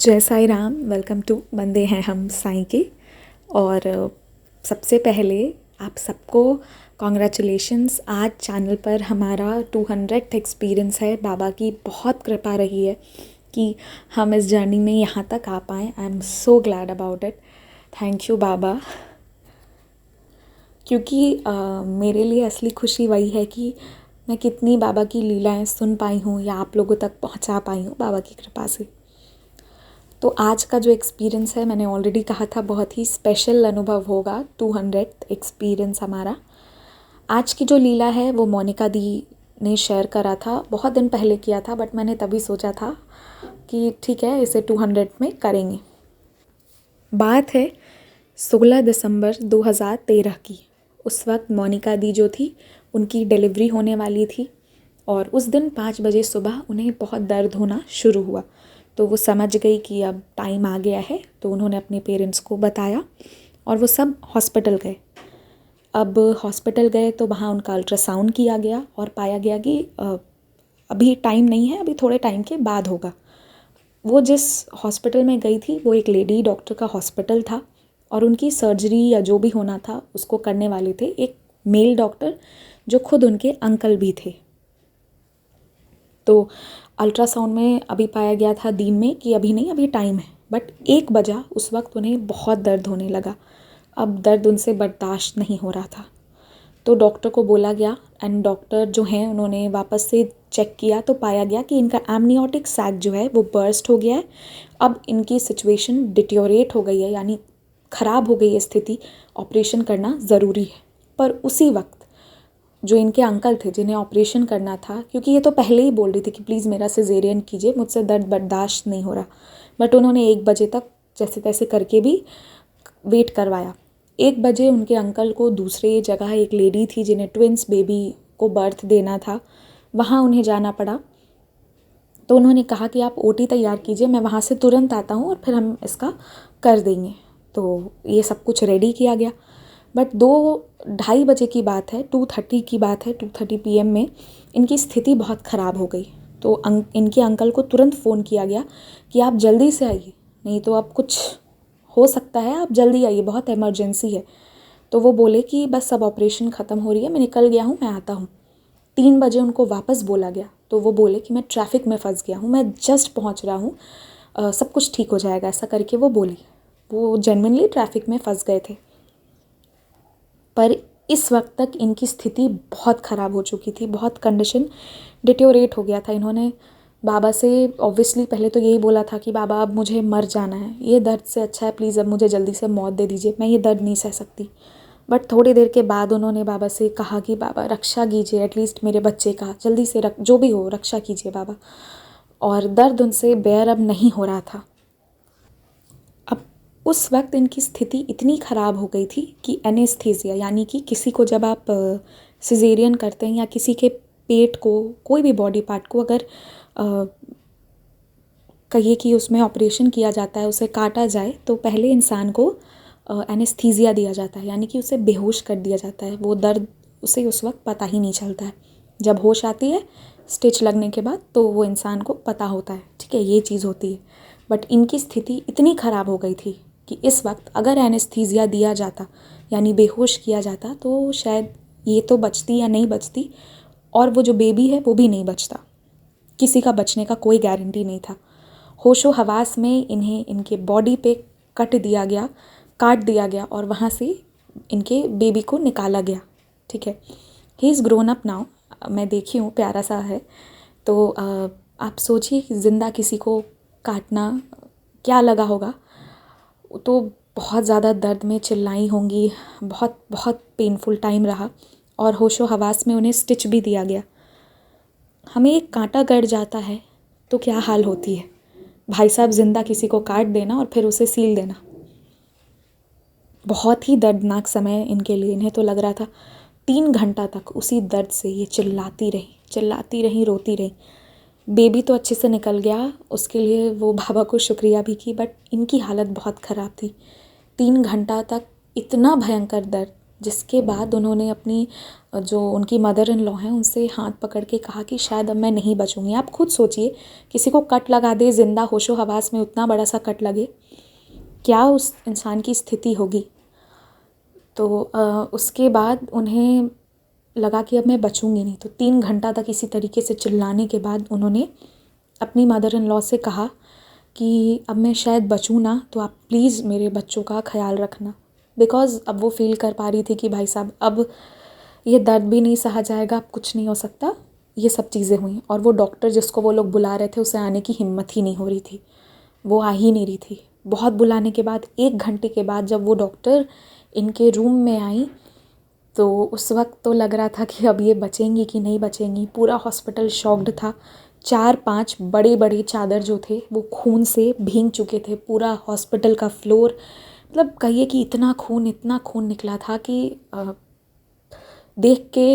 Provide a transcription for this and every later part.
जय Sai Ram. Welcome to बंदे हैं हम साईं के। और सबसे पहले आप सबको कॉन्ग्रेचुलेशंस। आज चैनल पर हमारा 200th एक्सपीरियंस है। बाबा की बहुत कृपा रही है कि हम इस जर्नी में यहाँ तक आ पाएँ। I am so glad about it. Thank you बाबा। क्योंकि मेरे लिए असली खुशी वही है कि मैं कितनी बाबा की लीलाएं सुन पाई हूँ या आप लोगों तक पहुँचा पाई हूँ बाबा की कृपा से। तो आज का जो एक्सपीरियंस है, मैंने ऑलरेडी कहा था, बहुत ही स्पेशल अनुभव होगा। 200th एक्सपीरियंस हमारा। आज की जो लीला है वो मोनिका दी ने शेयर करा था। बहुत दिन पहले किया था, बट मैंने तभी सोचा था कि ठीक है, इसे 200 में करेंगे। बात है 16 दिसंबर 2013 की। उस वक्त मोनिका दी जो थी, उनकी डिलीवरी होने वाली थी और उस दिन 5 बजे सुबह उन्हें बहुत दर्द होना शुरू हुआ। तो वो समझ गई कि अब टाइम आ गया है, तो उन्होंने अपने पेरेंट्स को बताया और वो सब हॉस्पिटल गए। अब हॉस्पिटल गए तो वहाँ उनका अल्ट्रासाउंड किया गया और पाया गया कि अभी टाइम नहीं है, अभी थोड़े टाइम के बाद होगा। वो जिस हॉस्पिटल में गई थी वो एक लेडी डॉक्टर का हॉस्पिटल था और उनकी सर्जरी या जो भी होना था उसको करने वाले थे एक मेल डॉक्टर जो खुद उनके अंकल भी थे। तो अल्ट्रासाउंड में अभी पाया गया था दिन में कि अभी नहीं, अभी टाइम है। बट 1 बजा उस वक्त उन्हें बहुत दर्द होने लगा। अब दर्द उनसे बर्दाश्त नहीं हो रहा था। तो डॉक्टर को बोला गया एंड डॉक्टर जो हैं उन्होंने वापस से चेक किया तो पाया गया कि इनका एमनियोटिक सैक जो है वो बर्स्ट हो गया है। अब इनकी सिचुएशन डिटेरियोरेट हो गई है, यानी ख़राब हो गई है स्थिति। ऑपरेशन करना ज़रूरी है। पर उसी वक्त जो इनके अंकल थे जिन्हें ऑपरेशन करना था, क्योंकि ये तो पहले ही बोल रही थी कि प्लीज़ मेरा सिजेरियन कीजिए, मुझसे दर्द बर्दाश्त नहीं हो रहा, बट उन्होंने 1 बजे तक जैसे तैसे करके भी वेट करवाया। 1 बजे उनके अंकल को दूसरे जगह एक लेडी थी जिन्हें ट्विंस बेबी को बर्थ देना था, वहाँ उन्हें जाना पड़ा। तो उन्होंने कहा कि आप ओटी तैयार कीजिए, मैं वहाँ से तुरंत आता हूँ और फिर हम इसका कर देंगे। तो ये सब कुछ रेडी किया गया। बट 2-2:30 बजे की बात है, 2:30 की बात है, 2:30 PM में इनकी स्थिति बहुत ख़राब हो गई। तो इनके अंकल को तुरंत फ़ोन किया गया कि आप जल्दी से आइए, नहीं तो अब कुछ हो सकता है, आप जल्दी आइए, बहुत इमरजेंसी है। तो वो बोले कि बस अब ऑपरेशन ख़त्म हो रही है, मैं निकल गया हूँ, मैं आता हूँ। 3 बजे उनको वापस बोला गया तो वो बोले कि मैं ट्रैफिक में फंस गया हूँ, मैं जस्ट पहुँच रहा हूँ, सब कुछ ठीक हो जाएगा, ऐसा करके वो बोली। वो जेन्युइनली ट्रैफिक में फंस गए थे। पर इस वक्त तक इनकी स्थिति बहुत ख़राब हो चुकी थी, बहुत कंडीशन डिटेरियोरेट हो गया था। इन्होंने बाबा से ऑब्वियसली पहले तो यही बोला था कि बाबा अब मुझे मर जाना है, ये दर्द से अच्छा है प्लीज़ अब मुझे जल्दी से मौत दे दीजिए, मैं ये दर्द नहीं सह सकती। बट थोड़ी देर के बाद उन्होंने बाबा से कहा कि बाबा रक्षा कीजिए एटलीस्ट मेरे बच्चे का, जल्दी से जो भी हो रक्षा कीजिए बाबा। और दर्द उनसे बेयर अब नहीं हो रहा था। अब उस वक्त इनकी स्थिति इतनी ख़राब हो गई थी कि एनेस्थीसिया, यानी कि किसी को जब आप सिजेरियन करते हैं या किसी के पेट को, कोई भी बॉडी पार्ट को अगर कहिए कि उसमें ऑपरेशन किया जाता है, उसे काटा जाए, तो पहले इंसान को एनेस्थीसिया दिया जाता है, यानी कि उसे बेहोश कर दिया जाता है। वो दर्द उसे उस वक्त पता ही नहीं चलता है। जब होश आती है स्टिच लगने के बाद तो वो इंसान को पता होता है, ठीक है, ये चीज़ होती है। बट इनकी स्थिति इतनी ख़राब हो गई थी कि इस वक्त अगर एनेस्थीसिया दिया जाता, यानी बेहोश किया जाता, तो शायद ये तो बचती या नहीं बचती, और वो जो बेबी है वो भी नहीं बचता। किसी का बचने का कोई गारंटी नहीं था। होशो हवास में इन्हें इनके बॉडी पे काट दिया गया और वहाँ से इनके बेबी को निकाला गया, ठीक है। He is grown up now. मैं देखी हूँ, प्यारा सा है। तो आप सोचिए कि ज़िंदा किसी को काटना क्या लगा होगा। तो बहुत ज़्यादा दर्द में चिल्लाई होंगी, बहुत बहुत पेनफुल टाइम रहा और होशो हवास में उन्हें स्टिच भी दिया गया। हमें एक कांटा गड़ जाता है तो क्या हाल होती है, भाई साहब, ज़िंदा किसी को काट देना और फिर उसे सील देना। बहुत ही दर्दनाक समय इनके लिए। इन्हें तो लग रहा था 3 घंटा तक उसी दर्द से ये चिल्लाती रही, रोती रही। बेबी तो अच्छे से निकल गया, उसके लिए वो बाबा को शुक्रिया भी की, बट इनकी हालत बहुत ख़राब थी। 3 घंटा तक इतना भयंकर दर्द। जिसके बाद उन्होंने अपनी जो उनकी मदर इन लॉ हैं उनसे हाथ पकड़ के कहा कि शायद अब मैं नहीं बचूंगी। आप खुद सोचिए, किसी को कट लगा दे ज़िंदा होशो हवास में, उतना बड़ा सा कट लगे, क्या उस इंसान की स्थिति होगी। तो उसके बाद उन्हें लगा कि अब मैं बचूंगी नहीं। तो 3 घंटा तक इसी तरीके से चिल्लाने के बाद उन्होंने अपनी मदर इन लॉ से कहा कि अब मैं शायद बचूँ ना, तो आप प्लीज़ मेरे बच्चों का ख्याल रखना। बिकॉज़ अब वो फ़ील कर पा रही थी कि भाई साहब अब ये दर्द भी नहीं सहा जाएगा, अब कुछ नहीं हो सकता। ये सब चीज़ें हुई और वो डॉक्टर जिसको वो लोग बुला रहे थे उसे आने की हिम्मत ही नहीं हो रही थी, वो आ ही नहीं रही थी। बहुत बुलाने के बाद 1 घंटे के बाद जब वो डॉक्टर इनके रूम में आई तो उस वक्त तो लग रहा था कि अब ये बचेंगी कि नहीं बचेंगी। पूरा हॉस्पिटल शॉक्ड था। 4-5 बड़े बड़े चादर जो थे वो खून से भीग चुके थे। पूरा हॉस्पिटल का फ्लोर, मतलब कहिए कि इतना खून निकला था कि देख के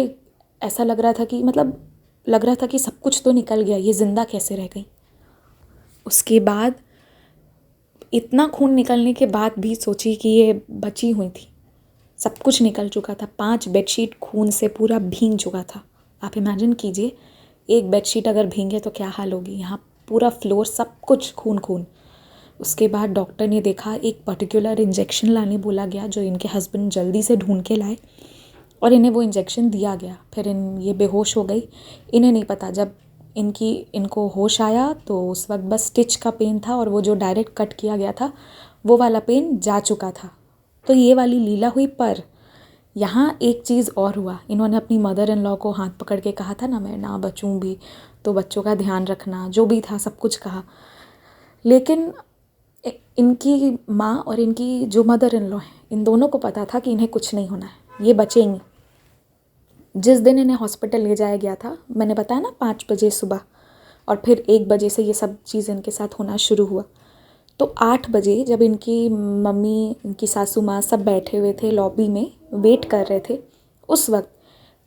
ऐसा लग रहा था कि मतलब लग रहा था कि सब कुछ तो निकल गया, ये ज़िंदा कैसे रह गई। उसके बाद इतना खून निकलने के बाद भी सोची कि ये बची हुई थी। सब कुछ निकल चुका था। 5 बेडशीट खून से पूरा भीग चुका था। आप इमेजिन कीजिए, एक बेडशीट अगर भीगे तो क्या हाल होगी। यहाँ पूरा फ्लोर सब कुछ खून खून। उसके बाद डॉक्टर ने देखा, एक पर्टिकुलर इंजेक्शन लाने बोला गया जो इनके हस्बैंड जल्दी से ढूंढ के लाए और इन्हें वो इंजेक्शन दिया गया। फिर ये बेहोश हो गई। इन्हें नहीं पता, जब इनको होश आया तो उस वक्त बस स्टिच का पेन था और वो जो डायरेक्ट कट किया गया था वो वाला पेन जा चुका था। तो ये वाली लीला हुई। पर यहाँ एक चीज़ और हुआ। इन्होंने अपनी मदर इन लॉ को हाथ पकड़ के कहा था ना, मैं ना बचूँ भी तो बच्चों का ध्यान रखना, जो भी था सब कुछ कहा। लेकिन इनकी माँ और इनकी जो मदर इन लॉ हैं, इन दोनों को पता था कि इन्हें कुछ नहीं होना है, ये बचेंगी। जिस दिन इन्हें हॉस्पिटल ले जाया गया था, मैंने बताया ना 5 बजे सुबह, और फिर 1 बजे से ये सब चीज़ इनके साथ होना शुरू हुआ। तो 8 बजे जब इनकी मम्मी, इनकी सासू माँ सब बैठे हुए थे लॉबी में, वेट कर रहे थे, उस वक्त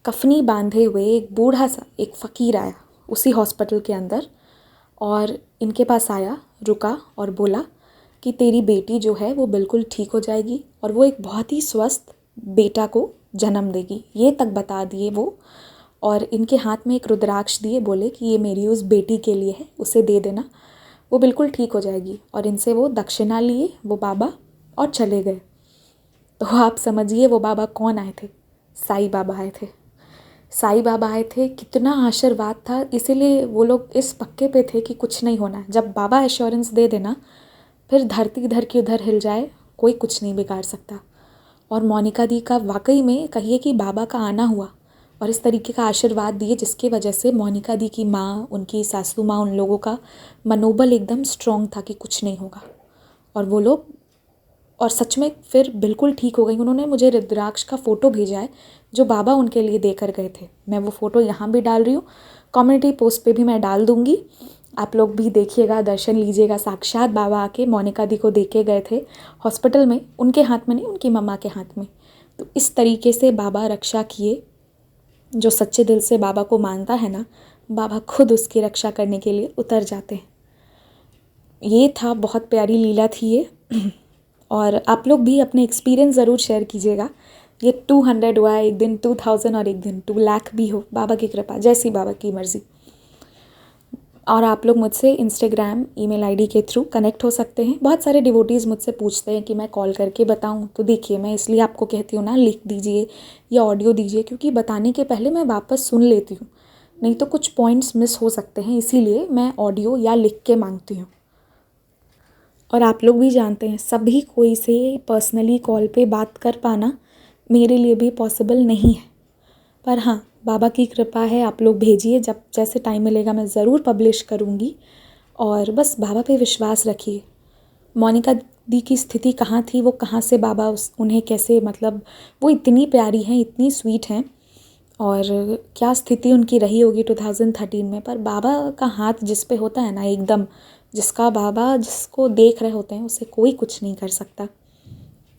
कफनी बांधे हुए एक बूढ़ा सा एक फ़कीर आया उसी हॉस्पिटल के अंदर और इनके पास आया, रुका और बोला कि तेरी बेटी जो है वो बिल्कुल ठीक हो जाएगी और वो एक बहुत ही स्वस्थ बेटा को जन्म देगी। ये तक बता दिए वो। और इनके हाथ में एक रुद्राक्ष दिए, बोले कि ये मेरी उस बेटी के लिए है, उसे दे देना, वो बिल्कुल ठीक हो जाएगी। और इनसे वो दक्षिणा लिए वो बाबा और चले गए। तो आप समझिए वो बाबा कौन आए थे? साईं बाबा आए थे। साईं बाबा आए थे। कितना आशीर्वाद था, इसीलिए वो लोग इस पक्के पे थे कि कुछ नहीं होना है। जब बाबा एश्योरेंस दे देना, फिर धरती इधर की उधर हिल जाए, कोई कुछ नहीं बिगाड़ सकता। और मोनिका दी का वाकई में कहिए कि बाबा का आना हुआ और इस तरीके का आशीर्वाद दिए, जिसकी वजह से मोनिका दी की माँ, उनकी सासू माँ, उन लोगों का मनोबल एकदम स्ट्रॉन्ग था कि कुछ नहीं होगा। और वो लोग, और सच में फिर बिल्कुल ठीक हो गई। उन्होंने मुझे रुद्राक्ष का फ़ोटो भेजा है जो बाबा उनके लिए देकर गए थे। मैं वो फ़ोटो यहाँ भी डाल रही हूँ, कम्युनिटी पोस्ट पे भी मैं डाल दूँगी। आप लोग भी देखिएगा, दर्शन लीजिएगा। साक्षात बाबा आके मोनिका दी को दे के गए थे हॉस्पिटल में, उनके हाथ में नहीं, उनकी मम्मा के हाथ में। तो इस तरीके से बाबा रक्षा किए। जो सच्चे दिल से बाबा को मानता है ना, बाबा खुद उसकी रक्षा करने के लिए उतर जाते हैं। ये था, बहुत प्यारी लीला थी ये। और आप लोग भी अपने एक्सपीरियंस ज़रूर शेयर कीजिएगा। ये 200 हुआ है, एक दिन 2000 और एक दिन 2 लाख भी हो, बाबा की कृपा, जैसी बाबा की मर्ज़ी। और आप लोग मुझसे इंस्टाग्राम ईमेल आईडी के थ्रू कनेक्ट हो सकते हैं। बहुत सारे डिवोटीज़ मुझसे पूछते हैं कि मैं कॉल करके बताऊं, तो देखिए मैं इसलिए आपको कहती हूँ ना, लिख दीजिए या ऑडियो दीजिए, क्योंकि बताने के पहले मैं वापस सुन लेती हूँ, नहीं तो कुछ पॉइंट्स मिस हो सकते हैं, इसीलिए मैं ऑडियो या लिख के मांगती हूँ। और आप लोग भी जानते हैं, सभी कोई से पर्सनली कॉल पे बात कर पाना मेरे लिए भी पॉसिबल नहीं है। पर हाँ, बाबा की कृपा है। आप लोग भेजिए, जब जैसे टाइम मिलेगा मैं ज़रूर पब्लिश करूँगी। और बस बाबा पे विश्वास रखिए। मोनिका दी की स्थिति कहाँ थी, वो कहाँ से बाबा उन्हें कैसे, मतलब वो इतनी प्यारी हैं, इतनी स्वीट हैं, और क्या स्थिति उनकी रही होगी 2013 में। पर बाबा का हाथ जिस पे होता है ना, एकदम जिसका बाबा जिसको देख रहे होते हैं, उसे कोई कुछ नहीं कर सकता।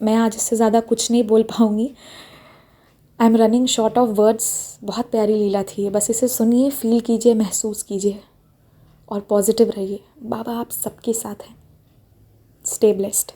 मैं आज इससे ज़्यादा कुछ नहीं बोल पाऊँगी। I am running short of words. बहुत प्यारी लीला थी ये, बस इसे सुनिए, फील कीजिए, महसूस कीजिए और पॉजिटिव रहिए। बाबा आप सबके साथ हैं। Stay blessed.